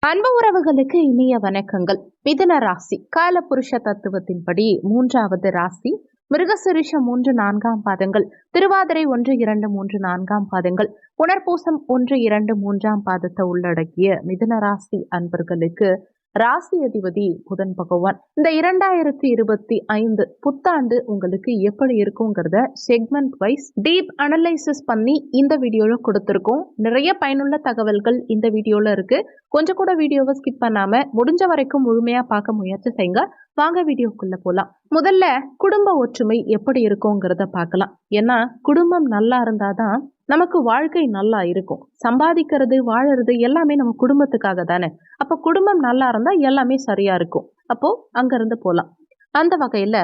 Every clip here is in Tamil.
அன்பு உறவுகளுக்கு இனிய வணக்கங்கள். மிதுன ராசி காலபுருஷ தத்துவத்தின்படி 3வது ராசி. மிருகசிரிஷம் 3, 4ஆம் பாதங்கள், திருவாதிரை 1, 2, 3, 4ஆம் பாதங்கள், புனர்பூசம் 1, 2, 3ஆம் பாதத்தை உள்ளடக்கிய மிதுன ராசி அன்பர்களுக்கு ராசி அதிபதி புதன் பகவான் இந்த 2025 புத்தாண்டு உங்களுக்கு எப்படி இருக்குங்கிறத செக்மெண்ட் வைஸ் டீப் அனலைசிஸ் பண்ணி இந்த வீடியோல கொடுத்துருக்கோம். நிறைய பயனுள்ள தகவல்கள் இந்த வீடியோல இருக்கு. கொஞ்சம் கூட வீடியோவை ஸ்கிப் பண்ணாம முடிஞ்ச வரைக்கும் முழுமையா பார்க்க முயற்சி செய்யுங்க. வாங்க வீடியோக்குள்ள போலாம். முதல்ல குடும்ப ஒற்றுமை எப்படி இருக்குங்கிறத பார்க்கலாம். ஏன்னா குடும்பம் நல்லா இருந்தாதான் நமக்கு வாழ்க்கை நல்லா இருக்கும். சம்பாதிக்கிறது, வாழறது எல்லாமே நம்ம குடும்பத்துக்காக தானே. அப்ப குடும்பம் நல்லா இருந்தா எல்லாமே சரியா இருக்கும். அப்போ அங்க இருந்து போலாம். அந்த வகையில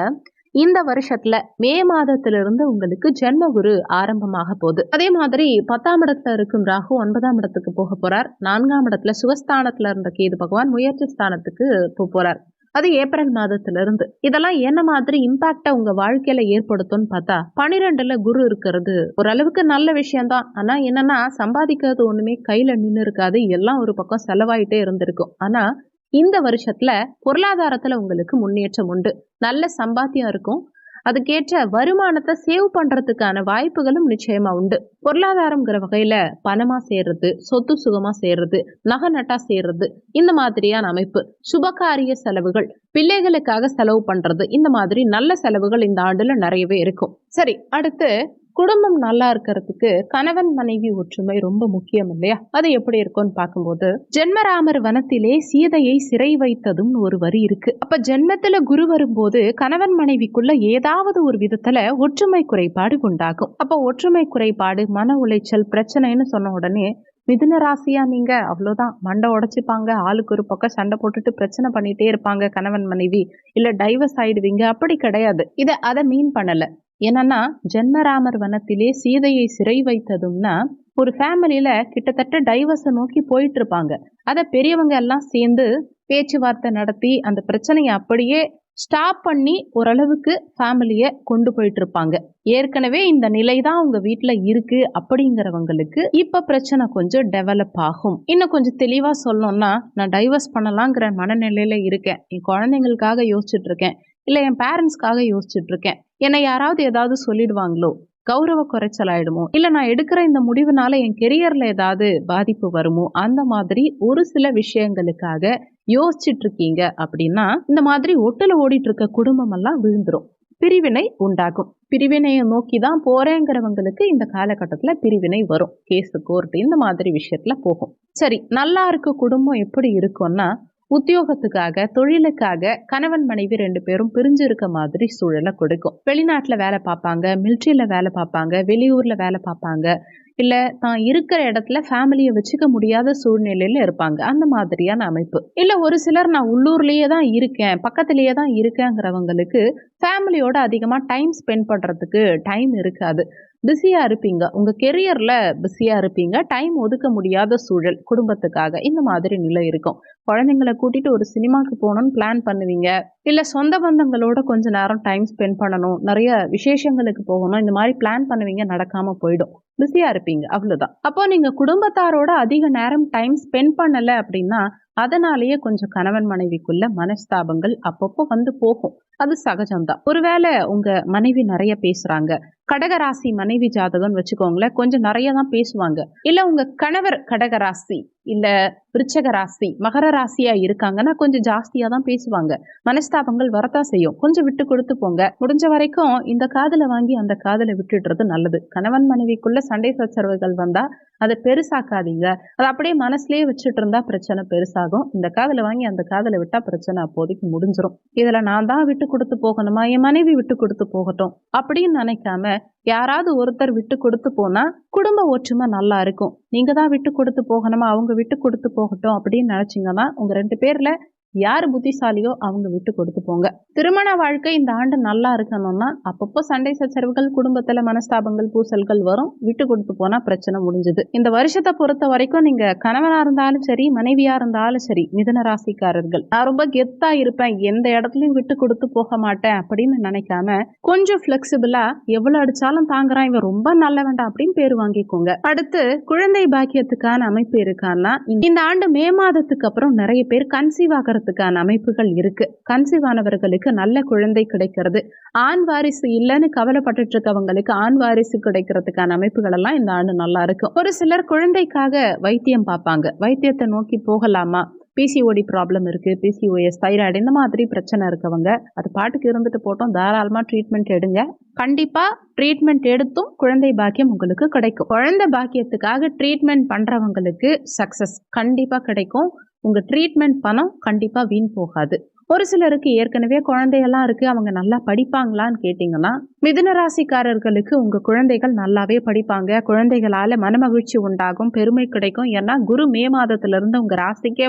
இந்த வருஷத்துல மே மாதத்திலிருந்து உங்களுக்கு ஜென்ம குரு ஆரம்பமாக போகுது. அதே மாதிரி 10ஆம் இடத்துல இருக்கும் ராகு 9ஆம் இடத்துக்கு போக போறார். 4ஆம் இடத்துல சுகஸ்தானத்துல இருந்த கேது பகவான் முயற்சி ஸ்தானத்துக்கு போறார். அது ஏப்ரல் மாதத்திலிருந்து. இதெல்லாம் என்ன மாதிரி இம்பாக்டா உங்க வாழ்க்கையில ஏற்படுத்தும்னு பார்த்தா, 12ல குரு இருக்கிறது ஓரளவுக்கு நல்ல விஷயம்தான். ஆனா என்னன்னா, சம்பாதிக்கிறது ஒண்ணுமே கையில நின்று இருக்காது. எல்லாம் ஒரு பக்கம் செலவாயிட்டே இருந்திருக்கும். ஆனா இந்த வருஷத்துல பொருளாதாரத்துல உங்களுக்கு முன்னேற்றம் உண்டு. நல்ல சம்பாத்தியம் இருக்கும். அதுக்கேற்ற வருமானத்தை சேவ் பண்றதுக்கான வாய்ப்புகளும் நிச்சயமா உண்டு. பொருளாதாரம்ங்கிற வகையில பணமா சேர்றது, சொத்து சுகமா சேர்றது, நகை நட்டா சேர்றது, இந்த மாதிரியான அமைப்பு, சுபகாரிய செலவுகள், பிள்ளைகளுக்காக செலவு பண்றது, இந்த மாதிரி நல்ல செலவுகள் இந்த ஆண்டுல நிறையவே இருக்கும். சரி, அடுத்து குடும்பம் நல்லா இருக்கிறதுக்கு கணவன் மனைவி ஒற்றுமை ரொம்ப முக்கியம் இல்லையா? அது எப்படி இருக்கும்னு பார்க்கும்போது, ஜென்மராமர் வனத்திலே சீதையை சிறை வைத்ததும் ஒரு வரி இருக்கு. அப்ப ஜென்மத்துல குரு வரும்போது கணவன் மனைவிக்குள்ள ஏதாவது ஒரு விதத்துல ஒற்றுமை குறைபாடு உண்டாகும். அப்ப ஒற்றுமை குறைபாடு, மன உளைச்சல், பிரச்சனைன்னு சொன்ன உடனே மிதுன ராசியா நீங்க அவ்வளவுதான் மண்டை உடைச்சுப்பாங்க. ஆளுக்கு ஒரு பக்கம் சண்டை போட்டுட்டு பிரச்சனை பண்ணிட்டே இருப்பாங்க கணவன் மனைவி, இல்ல டைவர்ஸ் ஆயிடுவீங்க. அப்படி கிடையாது. அதை மீன் பண்ணல. என்னன்னா, ஜென்மராமர் வனத்திலே சீதையை சிறை வைத்ததும்னா ஒரு ஃபேமிலியில கிட்டத்தட்ட டைவர்ஸை நோக்கி போயிட்டு இருப்பாங்க. அதை பெரியவங்க எல்லாம் சேர்ந்து பேச்சுவார்த்தை நடத்தி அந்த பிரச்சனையை அப்படியே ஸ்டாப் பண்ணி ஓரளவுக்கு ஃபேமிலியை கொண்டு போயிட்டு இருப்பாங்க. ஏற்கனவே இந்த நிலை தான் உங்க வீட்டுல இருக்கு அப்படிங்கிறவங்களுக்கு இப்ப பிரச்சனை கொஞ்சம் டெவலப் ஆகும். இன்னும் கொஞ்சம் தெளிவா சொல்லணும்னா, நான் டைவர்ஸ் பண்ணலாங்கிற மனநிலையில இருக்கேன். என் குழந்தைங்களுக்காக யோசிச்சுட்டு இருக்கேன், இல்ல என் பேரண்ட்ஸ்க்காக யோசிச்சுட்டு இருக்கேன். என்னை யாராவது ஏதாவது சொல்லிடுவாங்களோ, கௌரவ குறைச்சல் ஆயிடுமோ, இல்ல நான் எடுக்கிற இந்த முடிவுனால என் கெரியர்ல ஏதாவது பாதிப்பு வருமோ, அந்த மாதிரி ஒரு சில விஷயங்களுக்காக யோசிச்சுட்டு இருக்கீங்க அப்படின்னா, இந்த மாதிரி ஒட்டுல ஓடிட்டு இருக்க குடும்பம் எல்லாம் விழுந்துரும். பிரிவினை உண்டாகும். பிரிவினையை நோக்கி தான் போறேங்கிறவங்களுக்கு இந்த காலகட்டத்துல பிரிவினை வரும். கேஸ், கோர்ட், இந்த மாதிரி விஷயத்துல போகும். சரி, நல்லா இருக்க குடும்பம் எப்படி இருக்கும்னா, உத்தியோகத்துக்காக, தொழிலுக்காக கணவன் மனைவி 2 பேரும் பிரிஞ்சு இருக்க மாதிரி சூழலை கொடுக்கும். வெளிநாட்டுல வேலை பார்ப்பாங்க, மிலிட்ரியில வேலை பார்ப்பாங்க, வெளியூர்ல வேலை பார்ப்பாங்க, இல்ல தான் இருக்கிற இடத்துல ஃபேமிலியை வச்சுக்க முடியாத சூழ்நிலையில இருப்பாங்க. அந்த மாதிரியான அமைப்பு. இல்ல ஒரு சிலர் நான் உள்ளூர்லயே தான் இருக்கேன், பக்கத்திலேயே தான் இருக்கேங்கிறவங்களுக்கு ஃபேமிலியோட அதிகமா டைம் ஸ்பெண்ட் பண்றதுக்கு டைம் இருக்காது. பிஸியா இருப்பீங்க, உங்க கெரியர்ல பிஸியா இருப்பீங்க. டைம் ஒதுக்க முடியாத சூழல் குடும்பத்துக்காக, இந்த மாதிரி நிலை இருக்கும். குழந்தைங்களை கூட்டிட்டு ஒரு சினிமாக்கு போகணும்னு பிளான் பண்ணுவீங்க, இல்ல சொந்த பந்தங்களோட கொஞ்ச நேரம் டைம் ஸ்பெண்ட் பண்ணணும், நிறைய விசேஷங்களுக்கு போகணும், இந்த மாதிரி பிளான் பண்ணுவீங்க, நடக்காம போயிடும். பிஸியா இருப்பீங்க, அவ்வளவுதான். அப்போ நீங்க குடும்பத்தாரோட அதிக நேரம் டைம் ஸ்பெண்ட் பண்ணல அப்படின்னா, அதனாலேயே கொஞ்சம் கணவன் மனைவிக்குள்ள மனஸ்தாபங்கள் அப்பப்போ வந்து போகும். அது சகஜம்தான். ஒருவேளை உங்க மனைவி நிறைய பேசுறாங்க, கடகராசி மனைவி ஜாதகம் வச்சுக்கோங்களேன், கொஞ்சம் நிறைய தான் பேசுவாங்க. இல்ல உங்க கணவர் கடகராசி இல்ல விருச்சக ராசி, மகர ராசியா இருக்காங்கன்னா கொஞ்சம் ஜாஸ்தியா தான் பேசுவாங்க. மனஸ்தாபங்கள் வரத்தான் செய்யும். கொஞ்சம் விட்டு கொடுத்து போங்க. முடிஞ்ச வரைக்கும் இந்த காதலை வாங்கி அந்த காதலை விட்டுடுறது நல்லது. கணவன் மனைவிக்குள்ள சண்டை சச்சரவுகள் வந்தா அதை பெருசாக்காதீங்க. அதை அப்படியே மனசுலயே வச்சுட்டு இருந்தா பிரச்சனை பெருசாகும். இந்த காதலை வாங்கி அந்த காதலை விட்டா பிரச்சனை அப்போதைக்கு முடிஞ்சிடும். இதுல நான் தான் விட்டு கொடுத்து போகணுமா, என் மனைவி விட்டு கொடுத்து போகட்டும் அப்படின்னு நினைக்காம யாராவது ஒருத்தர் விட்டு கொடுத்து போனா குடும்ப ஒற்றுமை நல்லா இருக்கும். நீங்க தான் விட்டு கொடுத்து போகணுமா, அவங்க விட்டு கொடுத்து போகட்டும் அப்படின்னு நினைச்சீங்கன்னா உங்க 2 பேர்ல யாரு புத்திசாலியோ அவங்க விட்டு கொடுத்து போங்க. திருமண வாழ்க்கை இந்த ஆண்டு நல்லா இருக்கணும்னா அப்பப்போ சண்டை சச்சரவுகள், குடும்பத்துல மனஸ்தாபங்கள், பூசல்கள் வரும். விட்டு கொடுத்து போனா பிரச்சனை முடிஞ்சுது. இந்த வருஷத்தை பொறுத்த வரைக்கும் நீங்க கணவனா இருந்தாலும் சரி, மனைவியா இருந்தாலும் சரி, மிதுன ராசிக்காரர்கள் நான் ரொம்ப கெத்தா இருப்பேன், எந்த இடத்துலயும் விட்டு கொடுத்து போக மாட்டேன் அப்படின்னு நினைக்காம கொஞ்சம் பிளெக்சிபிளா எவ்வளவு அடிச்சாலும் தாங்குறான், இவன் ரொம்ப நல்ல வேண்டாம் அப்படின்னு பேர் வாங்கிக்கோங்க. அடுத்து குழந்தை பாக்கியத்துக்கான அமைப்பு இருக்கான்னா இந்த ஆண்டு மே மாதத்துக்கு அப்புறம் நிறைய பேர் கன்சீவ் ஆகிறதுக்கான அமைப்புகள் இருக்கு. கன்சீவ் ஆனவர்களுக்கு நல்ல குழந்தை கிடைக்கிறது. ஆண் வாரிசு இல்லைன்னு கவலைப்பட்டு இருக்கவங்களுக்கு ஆண் வாரிசு கிடைக்கிறதுக்கான அமைப்புகள் எல்லாம் இந்த ஆண்டு நல்லா இருக்கும். ஒரு சிலர் குழந்தைக்காக வைத்தியம் பார்ப்பாங்க. வைத்தியத்தை நோக்கி போகலாமா, பிசிஓடி ப்ராப்ளம் இருக்கு, பிசிஓஎஸ், தைராய்டு இந்த மாதிரி பிரச்சனை இருக்கவங்க அது பாட்டுக்கு இருந்துட்டு போட்டோம், தாராளமா ட்ரீட்மெண்ட் எடுங்க. கண்டிப்பா ட்ரீட்மெண்ட் எடுத்தும் குழந்தை பாக்கியம் உங்களுக்கு கிடைக்கும். குழந்தை பாக்கியத்துக்காக ட்ரீட்மெண்ட் பண்றவங்களுக்கு சக்சஸ் கண்டிப்பா கிடைக்கும். உங்க ட்ரீட்மெண்ட் பணம் கண்டிப்பா வீண் போகாது. ஒரு சிலருக்கு ஏற்கனவே குழந்தையெல்லாம் இருக்கு, அவங்க நல்லா படிப்பாங்களான்னு கேட்டீங்கன்னா மிதுன ராசிக்காரர்களுக்கு உங்க குழந்தைகள் நல்லாவே படிப்பாங்க. குழந்தைகளால மனமகிழ்ச்சி உண்டாகும், பெருமை கிடைக்கும். ஏன்னா குரு மே மாதத்துல இருந்து உங்க ராசிக்கே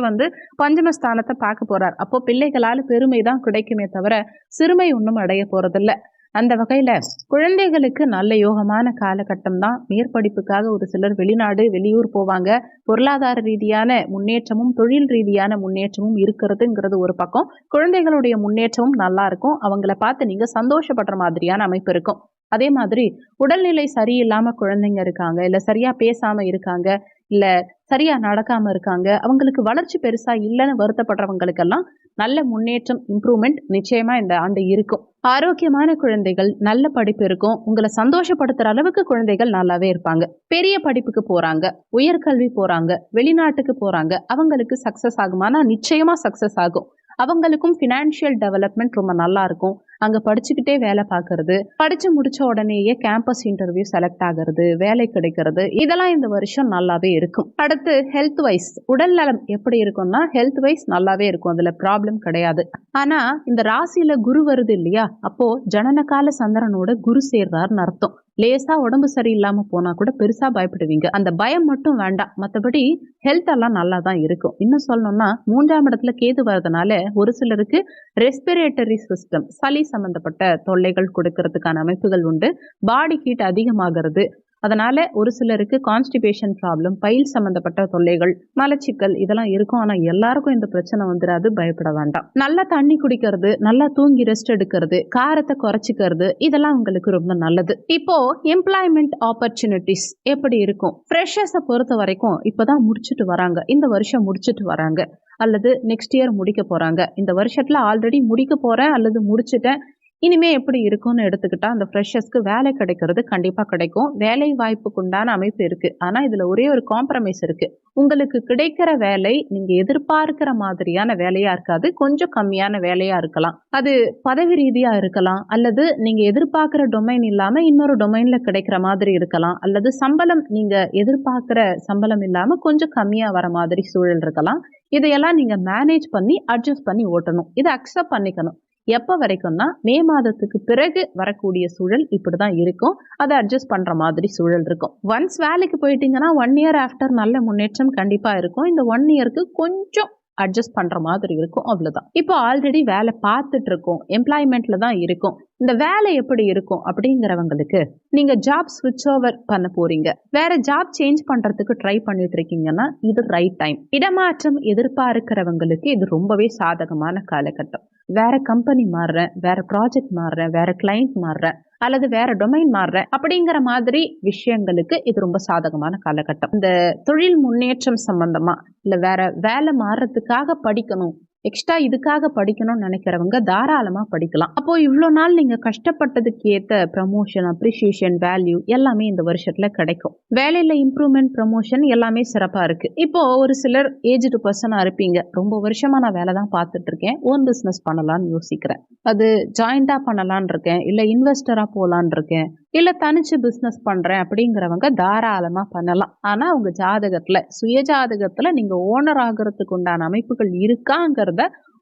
பஞ்சமஸ்தானத்தை பார்க்க போறார். அப்போ பிள்ளைகளால பெருமை தான் கிடைக்குமே தவிர சிறுமை ஒன்றும் அடைய போறதில்ல. அந்த வகையில குழந்தைகளுக்கு நல்ல யோகமான காலகட்டம் தான். மேற்படிப்புக்காக ஒரு சிலர் வெளிநாடு, வெளியூர் போவாங்க. பொருளாதார ரீதியான முன்னேற்றமும் தொழில் ரீதியான முன்னேற்றமும் இருக்கிறதுங்கிறது ஒரு பக்கம். குழந்தைகளுடைய முன்னேற்றமும் நல்லா இருக்கும். அவங்கள பார்த்து நீங்க சந்தோஷப்படுற மாதிரியான அமைப்பு இருக்கும். அதே மாதிரி உடல்நிலை சரியில்லாம குழந்தைங்க இருக்காங்க, இல்ல சரியா பேசாம இருக்காங்க, இல்ல சரியா நடக்காம இருக்காங்க, அவங்களுக்கு வளர்ச்சி பெருசா இல்லைன்னு வருத்தப்படுறவங்களுக்கெல்லாம் நல்ல முன்னேற்றம், இம்ப்ரூவ்மெண்ட் நிச்சயமா இந்த ஆண்டு இருக்கும். ஆரோக்கியமான குழந்தைகள், நல்ல படிப்பு இருக்கும். உங்களை சந்தோஷப்படுத்துற அளவுக்கு குழந்தைகள் நல்லாவே இருப்பாங்க. பெரிய படிப்புக்கு போறாங்க, உயர்கல்வி போறாங்க, வெளிநாட்டுக்கு போறாங்க, அவங்களுக்கு சக்சஸ் ஆகுமானா நிச்சயமா சக்சஸ் ஆகும். அவங்களுக்கும் ஃபினான்ஷியல் டெவலப்மெண்ட் ரொம்ப நல்லா இருக்கும். அங்க படிச்சுக்கிட்டே வேலை பார்க்கறது, படிச்சு முடிச்ச உடனேயே கேம்பஸ் இன்டர்வியூ செலக்ட் ஆகிறது, வேலை கிடைக்கிறது, இதெல்லாம் இந்த வருஷம் நல்லாவே இருக்கும். அடுத்து ஹெல்த் வைஸ் உடல் நலம் எப்படி இருக்கும்னா ஹெல்த் வைஸ் நல்லாவே இருக்கும், அதுல ப்ராப்ளம் கிடையாது. ஆனா இந்த ராசியில குரு வருது இல்லையா, அப்போ ஜனனகால சந்திரனோட குரு சேர்றாருன்னு அர்த்தம். லேசா உடம்பு சரியில்லாம போனா கூட பெருசா பயப்படுவீங்க. அந்த பயம் மட்டும் வேண்டாம், மற்றபடி ஹெல்த் எல்லாம் நல்லா தான் இருக்கும். இன்னும் சொல்லணும்னா 3ஆம் இடத்துல கேது வரதுனால ஒரு சிலருக்கு ரெஸ்பிரேட்டரி சிஸ்டம், சளி சம்பந்தப்பட்ட தொல்லைகள் கொடுக்கறதுக்கான அமைப்புகள் உண்டு. பாடி ஹீட் அதிகமாகிறது, அதனால ஒரு சிலருக்கு கான்ஸ்டிபேஷன் ப்ராப்ளம், பைல் சம்பந்தப்பட்ட தொல்லைகள், மலச்சிக்கல் இதெல்லாம் இருக்கும். ஆனா எல்லாருக்கும் இந்த பிரச்சனை வந்துடாது, பயப்பட வேண்டாம். நல்லா தண்ணி குடிக்கிறது, நல்லா தூங்கி ரெஸ்ட் எடுக்கிறது, காரத்தை குறைச்சிக்கிறது, இதெல்லாம் உங்களுக்கு ரொம்ப நல்லது. இப்போ எம்ப்ளாய்மெண்ட் ஆப்பர்ச்சுனிட்டிஸ் எப்படி இருக்கும்? ஃப்ரெஷர்ஸை பொறுத்த வரைக்கும் இப்பதான் முடிச்சுட்டு வராங்க, இந்த வருஷம் முடிச்சுட்டு வராங்க, அல்லது நெக்ஸ்ட் இயர் முடிக்க போறாங்க. இந்த வருஷத்துல ஆல்ரெடி முடிக்க போறேன் அல்லது முடிச்சுட்டேன், இனிமே எப்படி இருக்கும்னு எடுத்துக்கிட்டா அந்த ஃப்ரெஷர்ஸ்க்கு வேலை கிடைக்கிறது கண்டிப்பா கிடைக்கும். வேலை வாய்ப்புக்கு உண்டான அமைப்பு இருக்கு. ஆனா இதுல ஒரே ஒரு காம்ப்ரமைஸ் இருக்கு. உங்களுக்கு கிடைக்கிற வேலை நீங்க எதிர்பார்க்கிற மாதிரியான வேலையா இருக்காது, கொஞ்சம் கம்மியான வேலையா இருக்கலாம். அது பதவி ரீதியா இருக்கலாம், அல்லது நீங்க எதிர்பார்க்கிற டொமைன் இல்லாம இன்னொரு டொமைன்ல கிடைக்கிற மாதிரி இருக்கலாம், அல்லது சம்பளம் நீங்க எதிர்பார்க்கிற சம்பளம் இல்லாம கொஞ்சம் கம்மியா வர மாதிரி சூழல் இருக்கலாம். இதையெல்லாம் நீங்க மேனேஜ் பண்ணி அட்ஜஸ்ட் பண்ணி ஓட்டணும். இதை அக்செப்ட் பண்ணிக்கணும். எப்போ வரைக்கும்னா மே மாதத்துக்கு பிறகு வரக்கூடிய சூழல் இப்படிதான் இருக்கும். அதை அட்ஜஸ்ட் பண்ற மாதிரி சூழல் இருக்கும். ஒன்ஸ் வேலைக்கு போயிட்டீங்கன்னா 1 இயர் ஆஃப்டர் நல்ல முன்னேற்றம் கண்டிப்பா இருக்கும். இந்த 1 இயருக்கு கொஞ்சம் அட்ஜஸ்ட் பண்ற மாதிரி இருக்கும், அவ்வளவுதான். இப்போ ஆல்ரெடி வேலை பார்த்துட்டு இருக்கோம், எம்ப்ளாய்மெண்ட்ல தான் இருக்கும். இந்த வேலை எப்படி இருக்கும் அப்படிங்கிறவங்களுக்கு நீங்க ஜாப் ஸ்விட்ச் ஓவர் பண்ண போறீங்க, வேற ஜாப் சேஞ்ச் பண்றதுக்கு ட்ரை பண்ணிட்டு இருக்கீங்கன்னா இது ரைட் டைம். இடமாற்றம் எதிர்பார்க்கிறவங்களுக்கு இது ரொம்பவே சாதகமான காலகட்டம். வேற கம்பெனி மாறுறேன், வேற ப்ராஜெக்ட் மாறுறேன், வேற கிளைண்ட் மாறுறேன், அல்லது வேற டொமைன் மாறுறேன் அப்படிங்கிற மாதிரி விஷயங்களுக்கு இது ரொம்ப சாதகமான காலகட்டம். இந்த தொழில் முன்னேற்றம் சம்பந்தமா இல்ல வேற வேலை மாறுறதுக்காக படிக்கணும், எக்ஸ்ட்ரா இதுக்காக படிக்கணும்னு நினைக்கிறவங்க தாராளமா படிக்கலாம். அப்போ இவ்வளோ நாள் நீங்க கஷ்டப்பட்டதுக்கு ஏத்த ப்ரமோஷன், அப்ரிசியேஷன், வேல்யூ எல்லாமே இந்த வருஷத்துல கிடைக்கும். வேலையில இம்ப்ரூவ்மெண்ட், ப்ரமோஷன் எல்லாமே சிறப்பா இருக்கு. இப்போ ஒரு சிலர் ஏஜ்டு பர்சனா இருப்பீங்க, ரொம்ப வருஷமா நான் வேலை தான் பார்த்துட்டு இருக்கேன், ஓன் பிசினஸ் பண்ணலாம்னு யோசிக்கிறேன், அது ஜாயிண்டா பண்ணலான் இருக்கேன், இல்ல இன்வெஸ்டரா போலான் இருக்கேன், இல்ல தனிச்சு பிசினஸ் பண்றேன் அப்படிங்கிறவங்க தாராளமா பண்ணலாம். ஆனா உங்க ஜாதகத்துல, சுய ஜாதகத்துல நீங்க ஓனர் ஆகிறதுக்கு உண்டான அமைப்புகள் இருக்காங்கிறத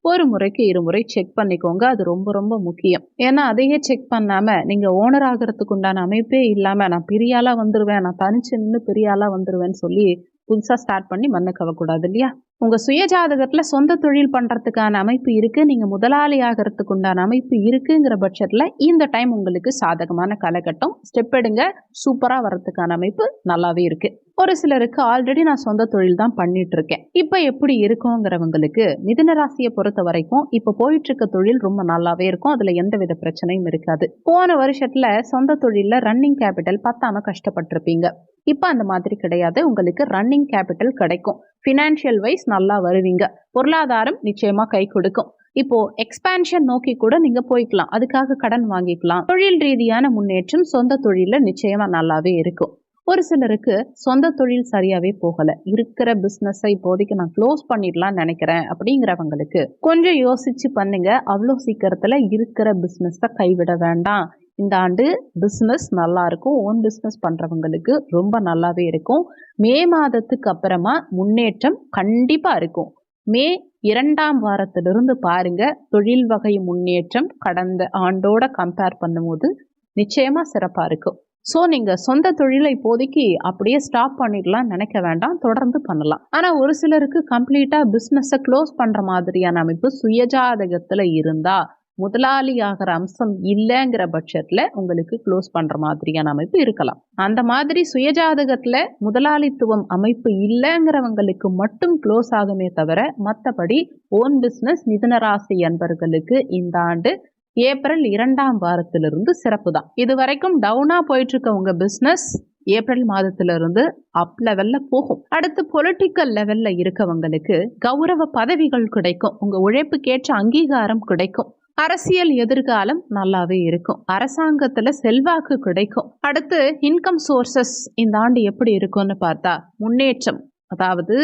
ஒரு முறைக்கு 2 முறை செக் பண்ணிக்கோங்க. அது ரொம்ப ரொம்ப முக்கியம். ஏன்னா அதையே செக் பண்ணாம நீங்க ஓனர் ஆகிறதுக்கு உண்டான அமைப்பே இல்லாம நான் பெரிய ஆளா வந்துருவேன், நான் தனிச்சு நின்று பெரிய ஆளா வந்துருவேன்னு சொல்லி புதுசா ஸ்டார்ட் பண்ணி மண்ணு கவக்கூடாது இல்லையா? உங்க சுய ஜாதகத்துல சொந்த தொழில் பண்றதுக்கான அமைப்பு இருக்கு, நீங்க முதலாளி ஆகிறதுக்கு உண்டான அமைப்பு இருக்குங்கிற பட்சத்துல இந்த டைம் உங்களுக்கு சாதகமான காலகட்டம். ஸ்டெப் எடுங்க, சூப்பரா வர்றதுக்கான அமைப்பு நல்லாவே இருக்கு. ஒரு சிலருக்கு ஆல்ரெடி நான் சொந்த தொழில் தான் பண்ணிட்டு இருக்கேன், இப்ப எப்படி இருக்குங்கிறவங்களுக்கு மிதுன ராசியை பொறுத்த வரைக்கும் இப்ப போயிட்டு இருக்க தொழில் ரொம்ப நல்லாவே இருக்கும். அதுல எந்தவித பிரச்சனையும் இருக்காது. போன வருஷத்துல சொந்த தொழில ரன்னிங் கேபிட்டல் பத்தாம கஷ்டப்பட்டிருப்பீங்க. இப்ப அந்த மாதிரி கிடையாது. உங்களுக்கு ரன்னிங் கேபிட்டல் கிடைக்கும். ஃபினான்ஷியல் வைஸ் நல்லா வருவீங்க. பொருளாதாரம் நிச்சயமா கை கொடுக்கும். இப்போ எக்ஸ்பான்ஷன் நோக்கி கூட நீங்க போய்க்கலாம். அதுக்காக கடன் வாங்கிக்கலாம். தொழில் ரீதியான முன்னேற்றம் சொந்த தொழில நிச்சயமா நல்லாவே இருக்கும். ஒரு சிலருக்கு சொந்த தொழில் சரியாவே போகல, இருக்கிற பிசினஸ் இப்போதைக்கு நான் க்ளோஸ் பண்ணிடலாம் நினைக்கிறேன் அப்படிங்கிறவங்களுக்கு கொஞ்சம் யோசிச்சு பண்ணுங்க. அவ்வளோ சீக்கிரத்துல இருக்கிற பிசினஸை கைவிட வேண்டாம். இந்த ஆண்டு பிஸ்னஸ் நல்லா இருக்கும். ஓன் பிஸ்னஸ் பண்ணுறவங்களுக்கு ரொம்ப நல்லாவே இருக்கும். மே மாதத்துக்கு அப்புறமா முன்னேற்றம் கண்டிப்பாக இருக்கும். மே 2ஆம் வாரத்திலிருந்து பாருங்க, தொழில் வகை முன்னேற்றம் கடந்த ஆண்டோட கம்பேர் பண்ணும்போது நிச்சயமா சிறப்பாக இருக்கும். ஸோ நீங்கள் சொந்த தொழிலை இப்போதைக்கு அப்படியே ஸ்டாப் பண்ணிடலாம் நினைக்க வேண்டாம், தொடர்ந்து பண்ணலாம். ஆனால் ஒரு சிலருக்கு கம்ப்ளீட்டாக பிஸ்னஸை க்ளோஸ் பண்ணுற மாதிரியான அமைப்பு சுயஜாதகத்தில் இருந்தால், முதலாளி ஆகிற அம்சம் இல்லைங்கிற பட்சத்துல உங்களுக்கு க்ளோஸ் பண்ற மாதிரியான அமைப்பு இருக்கலாம். அந்த மாதிரி சுயஜாதகத்துல முதலாளித்துவம் அமைப்பு இல்லைங்கிறவங்களுக்கு மட்டும் க்ளோஸ் ஆகுமே தவிர மற்றபடி ஓன் பிசினஸ் மிதுன ராசி அன்பர்களுக்கு இந்த ஆண்டு ஏப்ரல் 2ஆம் வாரத்திலிருந்து சிறப்பு தான். இது வரைக்கும் டவுனா போயிட்டு இருக்க உங்க பிசினஸ் ஏப்ரல் மாதத்திலிருந்து அப் லெவல்ல போகும். அடுத்து பொலிட்டிக்கல் லெவல்ல இருக்கவங்களுக்கு கௌரவ பதவிகள் கிடைக்கும். உங்க உழைப்புக்கேற்ற அங்கீகாரம் கிடைக்கும். அரசியல் எதிர்காலம் நல்லாவே இருக்கும். அரசாங்கத்துல செல்வாக்கு கிடைக்கும். அடுத்து இன்கம் சோர்சஸ் இந்த ஆண்டு எப்படி இருக்கும்னு பார்த்தா முன்னேற்றம், அதாவது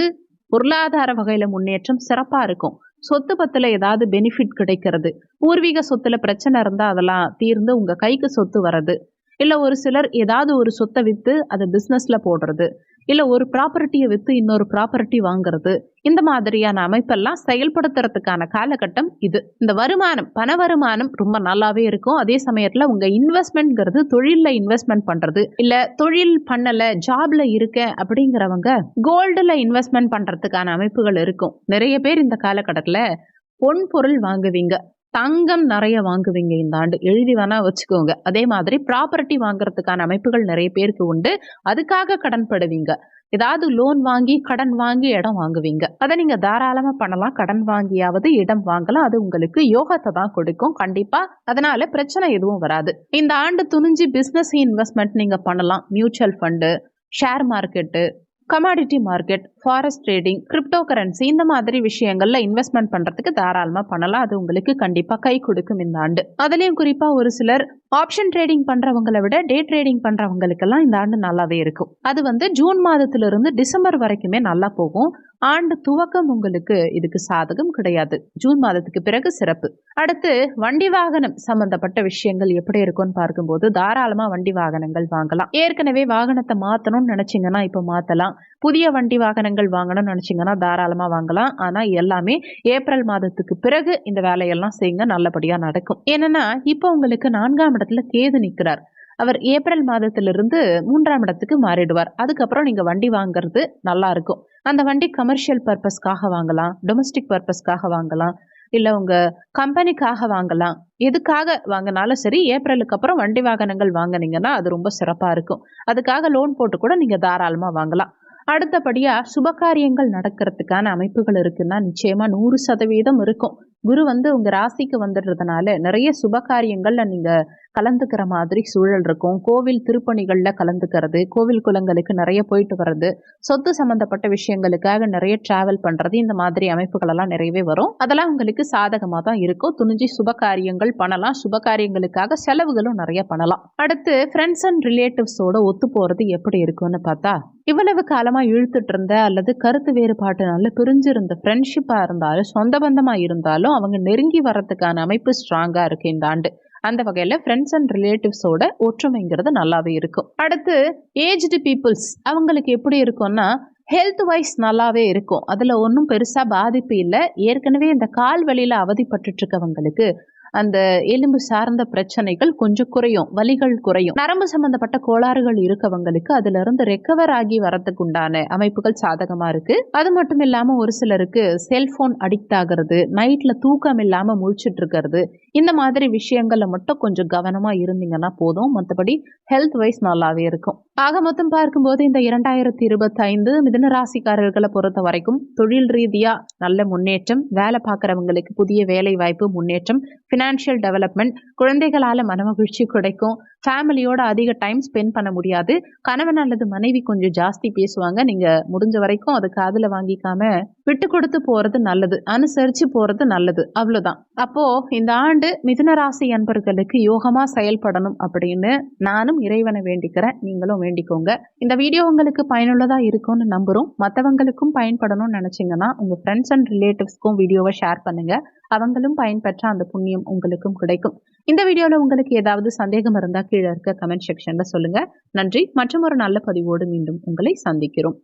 பொருளாதார வகையில முன்னேற்றம் சிறப்பா இருக்கும். சொத்து பத்துல ஏதாவது பெனிஃபிட் கிடைக்கிறது, பூர்வீக சொத்துல பிரச்சனை இருந்தா அதெல்லாம் தீர்ந்து உங்க கைக்கு சொத்து வர்றது, இல்ல ஒரு சிலர் ஏதாவது ஒரு சொத்தை வித்து அதை பிசினஸ்ல போடுறது, இல்ல ஒரு ப்ராப்பர்ட்டியை வித்து இன்னொரு ப்ராப்பர்ட்டி வாங்குறது, இந்த மாதிரியான அமைப்பெல்லாம் செயல்படுத்துறதுக்கான காலகட்டம் இது. இந்த வருமானம், பண வருமானம் ரொம்ப நல்லாவே இருக்கும். அதே சமயத்துல உங்க இன்வெஸ்ட்மெண்ட்ங்கிறது தொழில்ல இன்வெஸ்ட்மெண்ட் பண்றது, இல்ல தொழில் பண்ணல ஜாப்ல இருக்க அப்படிங்கிறவங்க கோல்டுல இன்வெஸ்ட்மெண்ட் பண்றதுக்கான அமைப்புகள் இருக்கும். நிறைய பேர் இந்த காலகட்டத்துல பொன் பொருள் வாங்குவீங்க, தங்கம் நிறைய வாங்குவீங்க. இந்த ஆண்டு எழுதி வேணா வச்சுக்கோங்க. அதே மாதிரி ப்ராப்பர்ட்டி வாங்குறதுக்கான அமைப்புகள் நிறைய பேருக்கு உண்டு. அதுக்காக கடன் படுவீங்க. ஏதாவது லோன் வாங்கி கடன் வாங்கி இடம் வாங்குவீங்க. அதை நீங்க தாராளமா பண்ணலாம். கடன் வாங்கியாவது இடம் வாங்கலாம். அது உங்களுக்கு யோகத்தை தான் கொடுக்கும் கண்டிப்பா. அதனால பிரச்சனை எதுவும் வராது. இந்த ஆண்டு துணிஞ்சு பிசினஸ் இன்வெஸ்ட்மெண்ட் நீங்க பண்ணலாம். Mutual fund, share market, commodity market, forest trading, crypto currency, இந்த மாதிரி விஷயங்கள்ல இன்வெஸ்ட்மெண்ட் பண்றதுக்கு தாராளமா பண்ணலாம். அது உங்களுக்கு கண்டிப்பா கை கொடுக்கும் இந்த ஆண்டு. அதுலயும் குறிப்பா ஒரு சிலர் ஆப்ஷன் ட்ரேடிங் பண்றவங்களை விட டே ட்ரேடிங் பண்றவங்களுக்கெல்லாம் இந்த ஆண்டு நல்லாவே இருக்கும். அது ஜூன் மாதத்திலிருந்து டிசம்பர் வரைக்குமே நல்லா போகும். ஆண்டு துவக்கம் உங்களுக்கு இதுக்கு சாதகம் கிடையாது. ஜூன் மாதத்துக்கு பிறகு சிறப்பு. அடுத்து வண்டி வாகனம் சம்பந்தப்பட்ட விஷயங்கள் எப்படி இருக்கும்னு பார்க்கும்போது தாராளமா வண்டி வாகனங்கள் வாங்கலாம். ஏற்கனவே வாகனத்தை மாத்தணும்னு நினைச்சீங்கன்னா இப்ப மாத்தலாம். புதிய வண்டி வாகனங்கள் வாங்கணும்னு நினைச்சீங்கன்னா தாராளமா வாங்கலாம். ஆனா எல்லாமே ஏப்ரல் மாதத்துக்கு பிறகு இந்த வேலையெல்லாம் செய்யுங்க, நல்லபடியா நடக்கும். ஏன்னா இப்ப உங்களுக்கு 4ஆம் இடத்துல கேது நிற்கிறார். அவர் ஏப்ரல் மாதத்திலிருந்து 3ஆம் இடத்துக்கு மாறிடுவார். அதுக்கப்புறம் நீங்க வண்டி வாங்குறது நல்லா இருக்கும். அந்த வண்டி கமர்ஷியல் பர்பஸ்க்காக வாங்கலாம், டொமஸ்டிக் பர்பஸ்க்காக வாங்கலாம், இல்ல உங்க கம்பெனிக்காக வாங்கலாம். எதுக்காக வாங்கினாலும் சரி, ஏப்ரலுக்கு அப்புறம் வண்டி வாகனங்கள் வாங்கினீங்கன்னா அது ரொம்ப சிறப்பா இருக்கும். அதுக்காக லோன் போட்டு கூட நீங்க தாராளமா வாங்கலாம். அடுத்தபடியா சுபகாரியங்கள் நடக்கிறதுக்கான அமைப்புகள் இருக்குன்னா நிச்சயமா 100% இருக்கும். குரு உங்க ராசிக்கு வந்துடுறதுனால நிறைய சுபகாரியங்கள்ல நீங்க கலந்துக்கிற மாதிரி சூழல் இருக்கும். கோவில் திருப்பணிகள்ல கலந்துக்கிறது, கோவில் குளங்களுக்கு நிறைய போயிட்டு வர்றது, சொத்து சம்பந்தப்பட்ட விஷயங்களுக்காக நிறைய டிராவல் பண்றது, இந்த மாதிரி அமைப்புகள் எல்லாம் நிறையவே வரும். அதெல்லாம் உங்களுக்கு சாதகமா தான் இருக்கும். துணிஞ்சு சுபகாரியங்கள் பண்ணலாம். சுபகாரியங்களுக்காக செலவுகளும் நிறைய பண்ணலாம். அடுத்து ஃப்ரெண்ட்ஸ் அண்ட் ரிலேட்டிவ்ஸோட ஒத்து போறது எப்படி இருக்கும்னு பார்த்தா, இவ்வளவு காலமா இழுத்துட்டு இருந்த அல்லது கருத்து வேறுபாட்டுனால பிரிஞ்சிருந்த ஃப்ரெண்ட்ஷிப்பா இருந்தாலும் சொந்த பந்தமா இருந்தாலும் அவங்க நெருங்கி வர்றதுக்கான அமைப்பு ஸ்ட்ராங்கா இருக்கு இந்த ஆண்டு. அந்த வகையில ஃப்ரெண்ட்ஸ் அண்ட் ரிலேட்டிவ்ஸோட ஒற்றுமைங்கிறது நல்லாவே இருக்கும். அடுத்து ஏஜ்டு பீப்புள்ஸ் அவங்களுக்கு எப்படி இருக்கும்னா ஹெல்த் வைஸ் நல்லாவே இருக்கும். அதுல ஒன்றும் பெருசா பாதிப்பு இல்லை. ஏற்கனவே இந்த கால் வலியில அவதிப்பட்டு இருக்கவங்களுக்கு அந்த எலும்பு சார்ந்த பிரச்சனைகள் கொஞ்சம் குறையும், வலிகள் குறையும். நரம்பு சம்பந்தப்பட்ட கோளாறுகள் இருக்கவங்களுக்கு அதுல இருந்து ரெக்கவர் ஆகி வரதுக்கு உண்டான அமைப்புகள் சாதகமா இருக்கு. அது மட்டும் இல்லாம ஒரு சிலருக்கு செல்போன் அடிக்ட் ஆகிறது, நைட்ல தூக்கம் இல்லாம முழிச்சிட்டு இருக்கிறது, இந்த மாதிரி விஷயங்கள்ல மட்டும் கொஞ்சம் கவனமா இருந்தீங்கன்னா போதும். மற்றபடி ஹெல்த் வைஸ் நல்லாவே இருக்கும். ஆக மொத்தம் பார்க்கும்போது இந்த 2025 மிதுன ராசிக்காரர்களை பொறுத்த வரைக்கும் தொழில் ரீதியா நல்ல முன்னேற்றம், வேலை பார்க்குறவங்களுக்கு புதிய வேலை வாய்ப்பு முன்னேற்றம், ஃபினான்ஷியல் டெவலப்மெண்ட், குழந்தைகளால மனமகிழ்ச்சி கிடைக்கும், ஃபேமிலியோட அதிக டைம் ஸ்பெண்ட் பண்ண முடியாது, கணவன் அல்லது மனைவி கொஞ்சம் ஜாஸ்தி பேசுவாங்க, நீங்க முடிஞ்ச வரைக்கும் அது காதுல வாங்கிக்காம விட்டு கொடுத்து போறது நல்லது, அனுசரிச்சு போறது நல்லது, அவ்வளவுதான். அப்போ இந்த ஆண்டு மிதுன ராசி அன்பர்களுக்கு யோகமா செயல்படணும் அப்படின்னு நானும் இறைவனை வேண்டிக்கிறேன், நீங்களும் வேண்டிக்கோங்க. இந்த வீடியோ உங்களுக்கு பயனுள்ளதா இருக்கும்னு நம்புறோம். மற்றவங்களுக்கும் பயன்படணும்னு நினைச்சீங்கன்னா உங்க ஃப்ரெண்ட்ஸ் அண்ட் ரிலேட்டிவ்ஸ்க்கும் வீடியோவை ஷேர் பண்ணுங்க. அவங்களும் பயன்பெற்ற அந்த புண்ணியம் உங்களுக்கும் கிடைக்கும். இந்த வீடியோல உங்களுக்கு ஏதாவது சந்தேகம் இருந்தா கீழே இருக்க கமெண்ட் செக்ஷன்ல சொல்லுங்க. நன்றி. மற்றும் ஒரு நல்ல பதிவோடு மீண்டும் உங்களை சந்திக்கிறோம்.